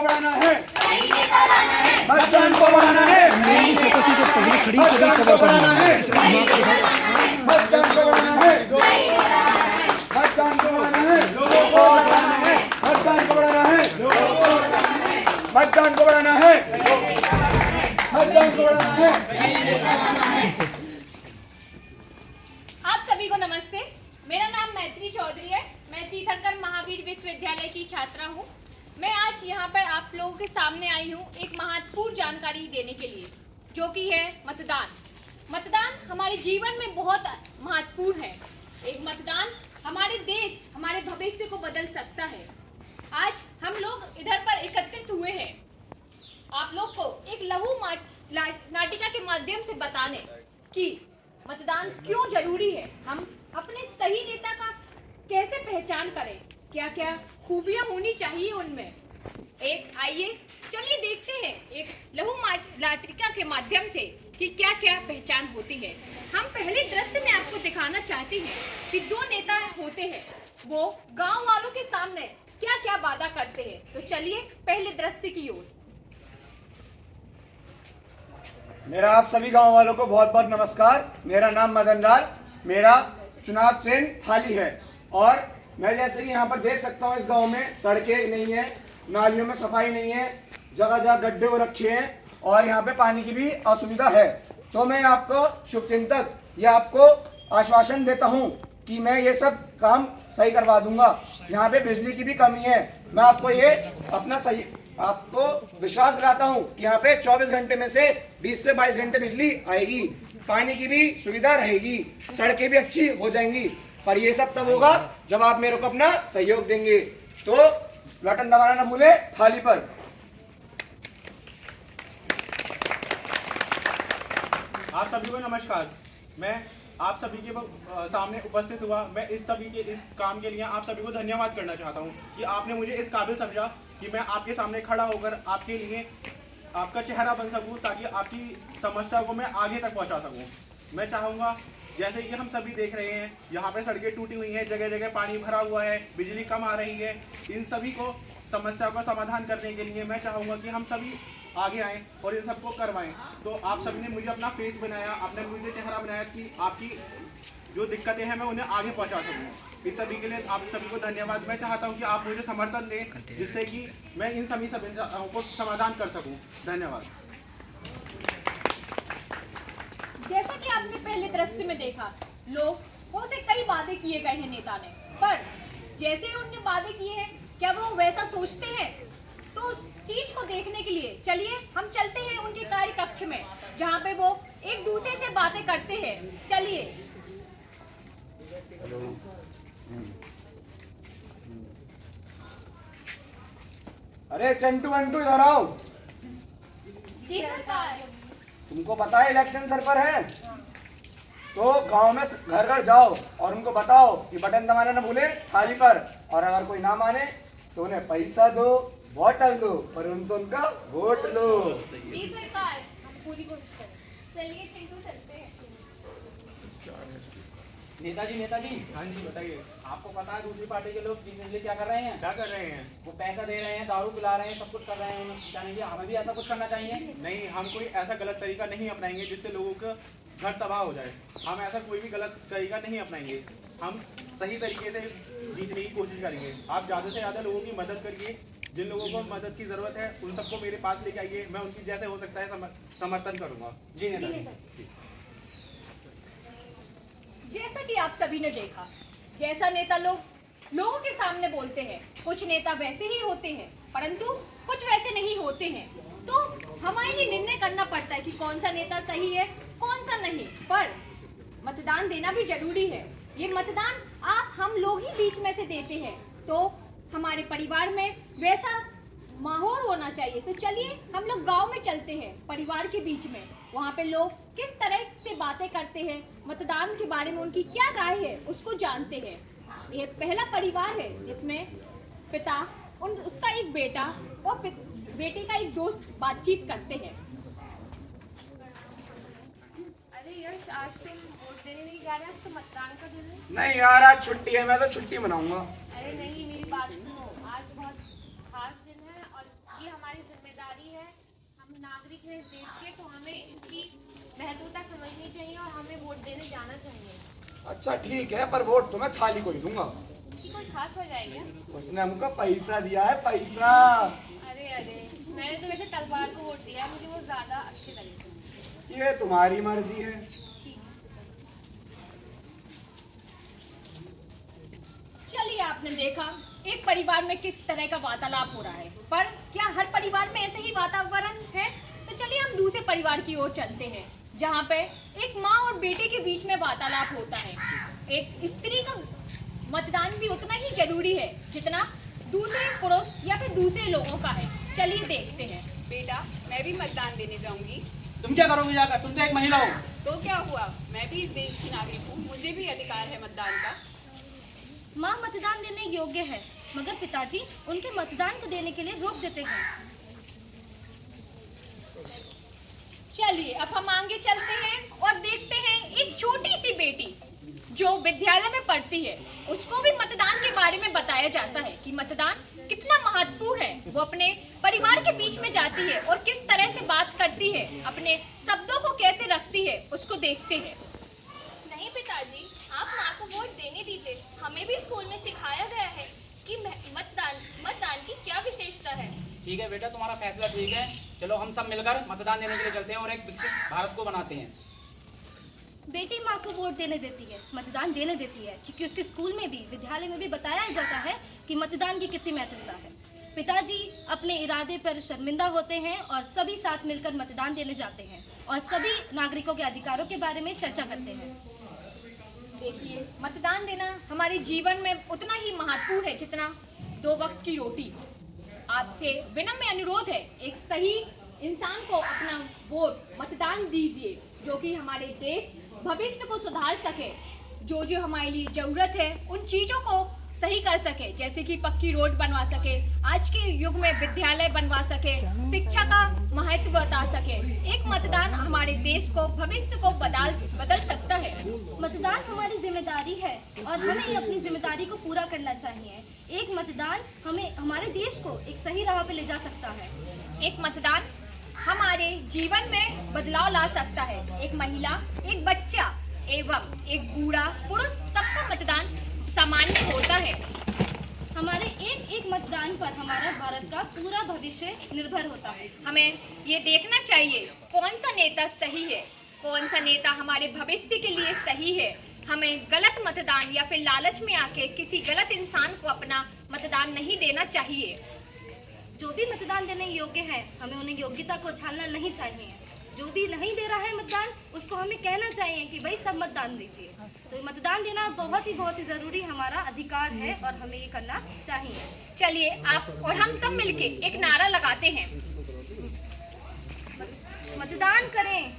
को बढ़ाना है, मतदान को बढ़ाना है, मतदान को बढ़ाना है, मतदान को बढ़ाना है, मतदान को बढ़ाना है, मतदान को बढ़ाना है, मतदान को बढ़ाना है, मतदान को बढ़ाना है। आप सभी को नमस्ते। मेरा नाम मैत्री चौधरी है। मैं तीर्थंकर महावीर विश्वविद्यालय की छात्रा हूँ। मैं आज यहाँ पर आप लोगों के सामने आई हूँ एक महत्वपूर्ण जानकारी देने के लिए, जो कि है मतदान। मतदान हमारे जीवन में बहुत महत्वपूर्ण है। एक मतदान हमारे देश, हमारे भविष्य को बदल सकता है। आज हम लोग इधर पर एकत्रित हुए हैं आप लोग को एक लघु नाटिका के माध्यम से बताने कि मतदान क्यों जरूरी है, हम अपने सही नेता का कैसे पहचान करें, क्या क्या खूबियां होनी चाहिए उनमें। एक आइए चलिए देखते हैं एक लघु नाटिका के माध्यम से कि क्या क्या पहचान होती है। हम पहले दृश्य में आपको दिखाना चाहते हैं कि दो नेता होते हैं, वो गांव वालों के सामने क्या क्या वादा करते हैं। तो चलिए पहले दृश्य की ओर। मेरा आप सभी गांव वालों को बहुत बहुत नमस्कार। मेरा नाम मदन लाल, मेरा चुनाव चिन्ह थाली है और मैं जैसे कि यहाँ पर देख सकता हूँ इस गांव में सड़कें नहीं है, नालियों में सफाई नहीं है, जगह जगह गड्ढे हो रखे हैं और यहाँ पे पानी की भी असुविधा है। तो मैं आपको शुभचिंतक ये आपको आश्वासन देता हूँ कि मैं ये सब काम सही करवा दूंगा। यहाँ पे बिजली की भी कमी है, मैं आपको ये अपना सही आपको विश्वास दिलाता हूँ कि यहाँ पे 24 घंटे में से 20 से 22 घंटे बिजली आएगी, पानी की भी सुविधा रहेगी, सड़कें भी अच्छी हो जाएंगी। पर ये सब तब होगा जब आप मेरे को अपना सहयोग देंगे। तो बटन दबाना ना भूले थाली पर। आप सभी को नमस्कार। मैं आप सभी के सामने उपस्थित हुआ। मैं इस सभी के इस काम के लिए आप सभी को धन्यवाद करना चाहता हूँ कि आपने मुझे इस काबिल समझा कि मैं आपके सामने खड़ा होकर आपके लिए आपका चेहरा बन सकूं, ताकि आपकी समस्या को मैं आगे तक पहुंचा सकूं। मैं चाहूँगा जैसे कि हम सभी देख रहे हैं यहाँ पे सड़कें टूटी हुई हैं, जगह जगह पानी भरा हुआ है, बिजली कम आ रही है। इन सभी को समस्या का समाधान करने के लिए मैं चाहूँगा कि हम सभी आगे आएँ और इन सबको करवाएं। तो आप सभी ने मुझे अपना फेस बनाया, आपने मुझे चेहरा बनाया कि आपकी जो दिक्कतें हैं मैं उन्हें आगे पहुँचा सकूँ। इस सभी के लिए आप सभी को धन्यवाद। मैं चाहता हूँ कि आप मुझे समर्थन दें जिससे कि मैं इन सभी समस्याओं को समाधान कर सकूँ। धन्यवाद। जैसा कि आपने पहले दृश्य में देखा, लोगों से कई वादे किए गए हैं नेता ने, पर जैसे उनने वादे किए हैं क्या वो वैसा सोचते हैं? तो उस चीज को देखने के लिए चलिए हम चलते हैं उनके कार्य कक्ष में, जहाँ पे वो एक दूसरे से बातें करते हैं। चलिए। अरे चंटू अंटू इधर आओ। जी सरकार। तुमको पता है इलेक्शन सर पर है, तो गांव में घर घर जाओ और उनको बताओ कि बटन दबाना न भूले थाली पर, और अगर कोई ना माने तो उन्हें पैसा दो, बॉटल दो, पर उनका वोट लो। जी सरकार, हम पूरी कोशिश करें। चलिए चिंटू चलते हैं। नेताजी हाँ जी बताइए। आपको पता है दूसरी पार्टी के लोग जीतने के लिए क्या कर रहे हैं? क्या कर रहे हैं? वो पैसा दे रहे हैं, दारू पिला रहे हैं, सब कुछ कर रहे हैं। जाने दीजिए, हमें भी ऐसा कुछ करना चाहिए। नहीं, हम कोई ऐसा गलत तरीका नहीं अपनाएंगे जिससे लोगों का घर तबाह हो जाए। हम ऐसा कोई भी गलत तरीका नहीं अपनाएंगे। हम सही तरीके से जीतने की कोशिश करेंगे। आप ज़्यादा से ज़्यादा लोगों की मदद करिए। जिन लोगों को मदद की ज़रूरत है उन सबको मेरे पास लेके आइए। मैं उनकी जैसे हो सकता है समर्थन करूँगा। जी नेताजी। जैसा कि आप सभी ने देखा, जैसा नेता लोगों के सामने बोलते हैं, कुछ नेता वैसे ही होते हैं परंतु कुछ वैसे नहीं होते हैं। तो हमारे लिए निर्णय करना पड़ता है कि कौन सा नेता सही है, कौन सा नहीं। पर मतदान देना भी जरूरी है। ये मतदान आप हम लोग ही बीच में से देते हैं, तो हमारे परिवार में वैसा माहौल होना चाहिए। तो चलिए हम लोग गांव में चलते हैं, परिवार के बीच में, वहाँ पे लोग किस तरह से बातें करते हैं, मतदान के बारे में उनकी क्या राय है उसको जानते हैं। ये पहला परिवार है जिसमें पिता उसका एक बेटा और बेटे का एक दोस्त बातचीत करते हैं। अरे यश, आज तुम वोट देने नहीं जा रहे, आज तो मतदान का दिन है। नहीं यार, आज छुट्टी है, मैं तो छुट्टी मनाऊंगा। अरे नहीं, मेरी बात सुनो, आज बहुत खास दिन है और ये नागरिक हैं इस देश के, तो हमें इसकी महत्वता समझनी चाहिए और हमें वोट देने जाना चाहिए। अच्छा ठीक है, पर वोट तो मैं थाली को ही दूंगा। इसकी कोई खास वजह है क्या? उसने हमको पैसा दिया है, पैसा। अरे मैंने तो वैसे तलवार को वोट दिया है, मुझे वो ज्यादा अच्छे लगे। ये तुम्हारी मर्जी है। चलिए, आपने देखा एक परिवार में किस तरह का वार्तालाप हो रहा है, पर क्या हर परिवार में ऐसे ही वातावरण है? तो चलिए हम दूसरे परिवार की ओर चलते हैं, जहाँ पे एक माँ और बेटे के बीच में वार्तालाप होता है। एक स्त्री का मतदान भी उतना ही जरूरी है जितना दूसरे पुरुष या फिर दूसरे लोगों का है। चलिए देखते हैं। बेटा, मैं भी मतदान देने जाऊंगी। तुम क्या करोगे जाकर? तुम तो एक महिला हो। तो क्या हुआ, मैं भी इस देश की नागरिक हूँ, मुझे भी अधिकार है मतदान का। माँ मतदान देने योग्य है, मगर पिताजी उनके मतदान को देने के लिए रोक देते हैं। चलिए अब हम आगे चलते हैं और देखते हैं एक छोटी सी बेटी जो विद्यालय में पढ़ती है, उसको भी मतदान के बारे में बताया जाता है कि मतदान कितना महत्वपूर्ण है। वो अपने परिवार के बीच में जाती है और किस तरह से बात करती है, अपने शब्दों को कैसे रखती है, उसको देखते हैं। नहीं पिताजी, आप माँ को वोट देने दीजिए। हमें भी स्कूल में सिखाया गया है कि मतदान की क्या विशेषता है। ठीक है बेटा, तुम्हारा फैसला ठीक है। चलो हम सब मिलकर मतदान देने के लिए चलते हैं और एक विकसित भारत को बनाते हैं। बेटी माँ को वोट देने देती है, मतदान देने देती है, क्योंकि उसके स्कूल में भी, विद्यालय में भी बताया जाता है कि मतदान की कितनी महत्वता है। पिताजी अपने इरादे पर शर्मिंदा होते हैं और सभी साथ मिलकर मतदान देने जाते हैं और सभी नागरिकों के अधिकारों के बारे में चर्चा करते हैं। देखिए, मतदान देना हमारे जीवन में उतना ही महत्वपूर्ण है जितना 2 वक्त की रोटी। आपसे विनम्र अनुरोध है, एक सही इंसान को अपना वोट मतदान दीजिए, जो कि हमारे देश भविष्य को सुधार सके, जो जो हमारे लिए जरूरत है उन चीजों को सही कर सके, जैसे कि पक्की रोड बनवा सके, आज के युग में विद्यालय बनवा सके, शिक्षा का महत्व बता सके। एक मतदान हमारे देश को, भविष्य को बदल सकता है। मतदान हमारी जिम्मेदारी है और हमें अपनी जिम्मेदारी को पूरा करना चाहिए। एक मतदान हमें, हमारे देश को एक सही राह पे ले जा सकता है। एक मतदान हमारे जीवन में बदलाव ला सकता है। एक महिला, एक बच्चा एवं एक बूढ़ा पुरुष, सबका मतदान सामान्य होता है। हमारे एक एक मतदान पर हमारा भारत का पूरा भविष्य निर्भर होता है। हमें ये देखना चाहिए कौन सा नेता सही है, कौन सा नेता हमारे भविष्य के लिए सही है। हमें गलत मतदान या फिर लालच में आके किसी गलत इंसान को अपना मतदान नहीं देना चाहिए। जो भी मतदान देने योग्य है, हमें उन्हें योग्यता को छानना नहीं चाहिए। जो भी नहीं दे रहा है मतदान, उसको हमें कहना चाहिए कि भाई सब मतदान दीजिए। तो मतदान देना बहुत ही ज़रूरी हमारा अधिकार है और हमें ये करना चाहिए। चलिए आप और हम सब मिलके एक नारा लगाते हैं। मतदान करें,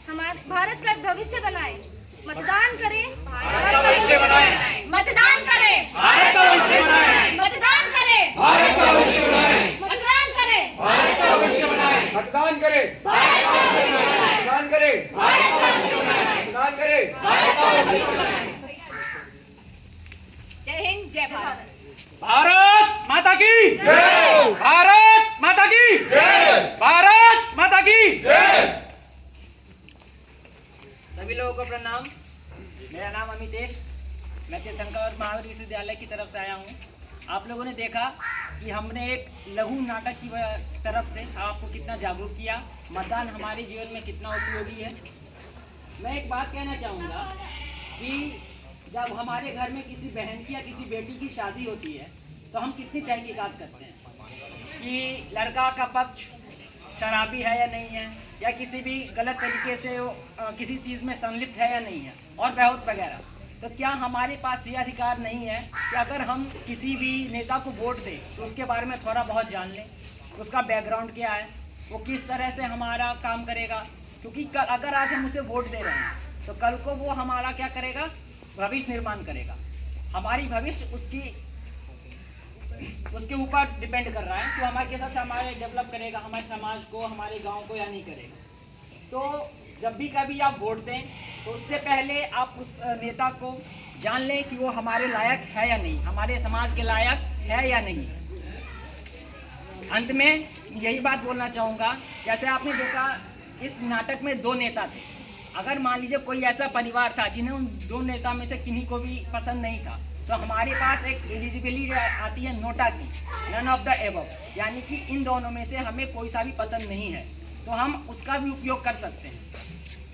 हमारे भारत का भविष्य बनाएं। मतदान करें, भारत का भविष्य बनाएं। मतदान करें, भारत का भविष्य बनाएं। मतदान करें, भारत का भविष्य बनाएं। मतदान करें, भारत का भविष्य बनाएं। मतदान करें, मतदान करें, मतदान करें। जय हिंद, जय भारत। भारत माता की जय। भारत माता की जय। भारत माता की जय। सभी लोगों को प्रणाम। मेरा नाम अमितेश, मैं तीर्थंकर महावीर विश्वविद्यालय की तरफ से आया हूँ। आप लोगों ने देखा कि हमने एक लघु नाटक की तरफ से आपको कितना जागरूक किया, मतदान हमारे जीवन में कितना उपयोगी है। मैं एक बात कहना चाहूँगा कि जब हमारे घर में किसी बहन की या किसी बेटी की शादी होती है तो हम कितनी तहकीकात करते हैं कि लड़का का पक्ष शराबी है या नहीं है, या किसी भी गलत तरीके से किसी चीज़ में संलिप्त है या नहीं है, और बहुत वगैरह। तो क्या हमारे पास ये अधिकार नहीं है कि अगर हम किसी भी नेता को वोट दें तो उसके बारे में थोड़ा बहुत जान लें, उसका बैकग्राउंड क्या है, वो किस तरह से हमारा काम करेगा। क्योंकि कल अगर आज हम उसे वोट दे रहे हैं तो कल को वो हमारा क्या करेगा, भविष्य निर्माण करेगा। हमारी भविष्य उसके ऊपर डिपेंड कर रहा है, तो हमारे कैसा से हमारे डेवलप करेगा, हमारे समाज को, हमारे गांव को, या नहीं करेगा। तो जब भी कभी आप वोट दें तो उससे पहले आप उस नेता को जान लें कि वो हमारे लायक है या नहीं, हमारे समाज के लायक है या नहीं। अंत में यही बात बोलना चाहूँगा, जैसे आपने देखा इस नाटक में 2 नेता थे। अगर मान लीजिए कोई ऐसा परिवार था जिन्हें उन 2 नेता में से किन्हीं को भी पसंद नहीं था, तो हमारे पास एक एलिजिबिलिटी आती है नोटा की, नन ऑफ द एबव, यानी कि इन दोनों में से हमें कोई सा भी पसंद नहीं है, तो हम उसका भी उपयोग कर सकते हैं।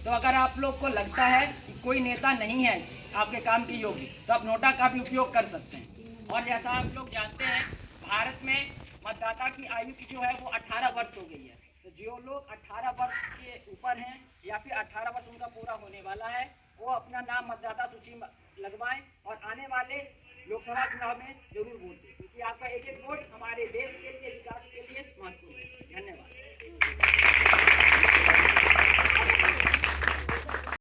तो अगर आप लोग को लगता है कि कोई नेता नहीं है आपके काम के योग्य, तो आप नोटा का भी उपयोग कर सकते हैं। और जैसा आप लोग जानते हैं, भारत में मतदाता की आयु की जो है वो 18 वर्ष हो गई है। तो जो लोग 18 वर्ष के ऊपर हैं या फिर 18 वर्ष उनका पूरा होने वाला है, वो अपना नाम मतदाता सूची में लगवाएं और आने वाले लोकसभा चुनाव में जरूर वोट दें, क्योंकि आपका एक एक वोट हमारे देश के लिए, विकास के लिए महत्वपूर्ण है। धन्यवाद।